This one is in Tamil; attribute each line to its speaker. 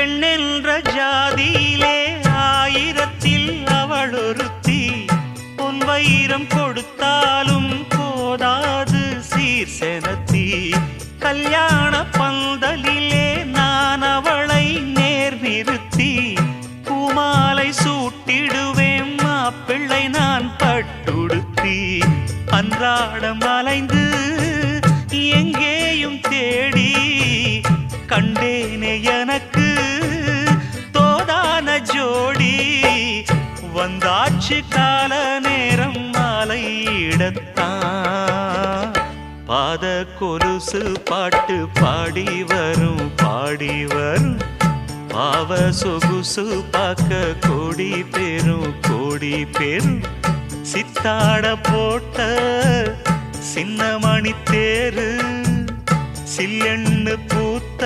Speaker 1: பெண்ணென்ற ஜாதியிலே ஆயிரத்தில் அவள் ஒருத்தி பொன் வைரம் கொடுத்தாலும் போதாது சீர் செனத்தி கல்யாண பந்தலிலே நான் அவளை நேர் நிறுத்தி பூமாலை சூட்டிடுவேன் மாப்பிள்ளை நான் பட்டுடுத்தி அன்றாடம் அலைந்து எங்கேயும் தேடி கண்டேனே எனக்கு தோதான ஜோடி வந்தாச்சு கால நேரம் மாலையிடத்தான் பாத கொலுசு பாட்டு பாடி வரும் பாவ சொகுசு பார்க்க கோடி பேரும் சித்தாட போட்ட சின்ன மணி தேரு சில்லெண்ணு பூத்த